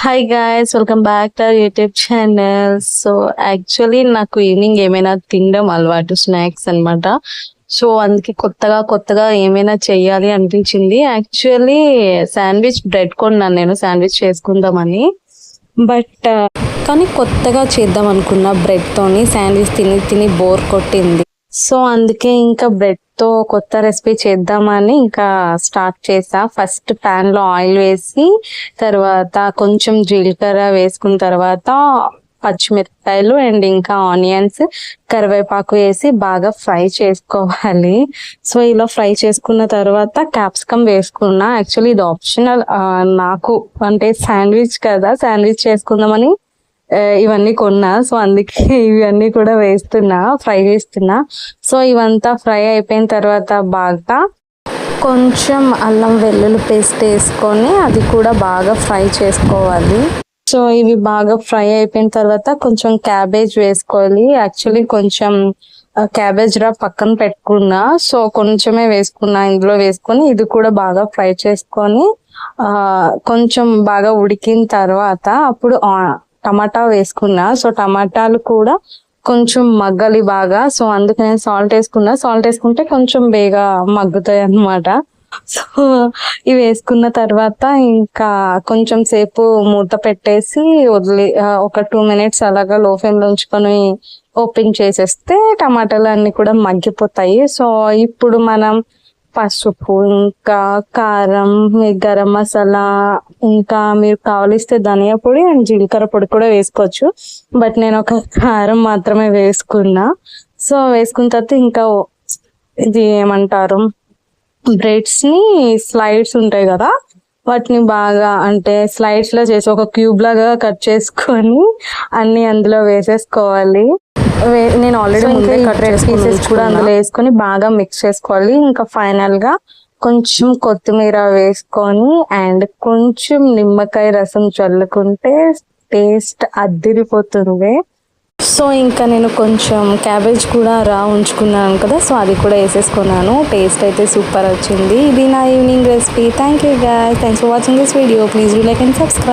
Hi guys, welcome back to YouTube channel. So actually నాకు evening ఏమైనా తినడం అలవాటు, స్నాక్స్ అన్నమాట. సో అందుకే కొత్తగా ఏమైనా చెయ్యాలి అనిపించింది. యాక్చువల్లీ శాండ్విచ్ బ్రెడ్ కొన్నాను నేను, శాండ్విచ్ చేసుకుందామని. బట్ కానీ కొత్తగా చేద్దాం అనుకున్న బ్రెడ్తోని శాండ్విచ్ తిని తిని బోర్ కొట్టింది. సో అందుకే ఇంకా బ్రెడ్తో కొత్త రెసిపీ చేద్దామని ఇంకా స్టార్ట్ చేసా. ఫస్ట్ ప్యాన్లో ఆయిల్ వేసి, తర్వాత కొంచెం జీలకర్ర వేసుకున్న తర్వాత పచ్చిమిరపకాయలు అండ్ ఇంకా ఆనియన్స్, కరివేపాకు వేసి బాగా ఫ్రై చేసుకోవాలి. సో ఇలా ఫ్రై చేసుకున్న తర్వాత క్యాప్సికమ్ వేసుకున్నా. యాక్చువల్లీ ఇది ఆప్షనల్, నాకు అంటే శాండ్విచ్ కదా, శాండ్విచ్ చేసుకుందామని ఇవన్నీ కొన్నా. సో అందుకే ఇవన్నీ కూడా ఫ్రై చేస్తున్నా. సో ఇవంతా ఫ్రై అయిపోయిన తర్వాత బాగా కొంచెం అల్లం వెల్లుల్లి పేస్ట్ వేసుకొని అది కూడా బాగా ఫ్రై చేసుకోవాలి. సో ఇవి బాగా ఫ్రై అయిపోయిన తర్వాత కొంచెం క్యాబేజ్ వేసుకోవాలి. యాక్చువల్లీ కొంచెం క్యాబేజ్ రా పక్కన పెట్టుకున్నా, సో కొంచెమే వేసుకున్నా. ఇందులో వేసుకొని ఇది కూడా బాగా ఫ్రై చేసుకొని కొంచెం బాగా ఉడికిన తర్వాత అప్పుడు టమాటా వేసుకున్నా. సో టమాటాలు కూడా కొంచెం మగ్గాలి బాగా. సో అందుకు నేను సాల్ట్ వేసుకున్నా. సాల్ట్ వేసుకుంటే కొంచెం బేగా మగ్గుతాయి అన్నమాట. సో ఇవి వేసుకున్న తర్వాత ఇంకా కొంచెం సేపు మూత పెట్టేసి వదిలి ఒక 2 minutes అలాగా లో ఫ్లేమ్లో ఉంచుకొని ఓపెన్ చేసేస్తే టమాటాలు అన్ని కూడా మగ్గిపోతాయి. సో ఇప్పుడు మనం పసుపు, ఇంకా కారం, గరం మసాలా, ఇంకా మీరు కావలిస్తే ధనియా పొడి అండ్ జీలకర్ర పొడి కూడా వేసుకోవచ్చు. బట్ నేను ఒక కారం మాత్రమే వేసుకున్నా. సో వేసుకున్న తర్వాత ఇంకా ఇది ఏమంటారు, బ్రెడ్స్ని స్లైడ్స్ ఉంటాయి కదా, వాటిని బాగా అంటే స్లైడ్స్లో చేసి ఒక క్యూబ్ లాగా కట్ చేసుకొని అన్ని అందులో వేసేసుకోవాలి. నేను ఆల్రెడీ ముందే కట్ పీసెస్ కూడా అందులో వేసుకొని బాగా మిక్స్ చేసుకోవాలి. ఇంకా ఫైనల్ గా కొంచెం కొత్తిమీర వేసుకొని అండ్ కొంచెం నిమ్మకాయ రసం చల్లుకుంటే టేస్ట్ అద్దిరిపోతుంది. సో ఇంకా నేను కొంచెం క్యాబేజ్ కూడా ఉంచుకున్నాను కదా, సో అది కూడా వేసేసుకున్నాను. టేస్ట్ అయితే సూపర్ వచ్చింది. ఇది నా evening recipe. Thank you guys, thanks for watching this video. Please do like and subscribe.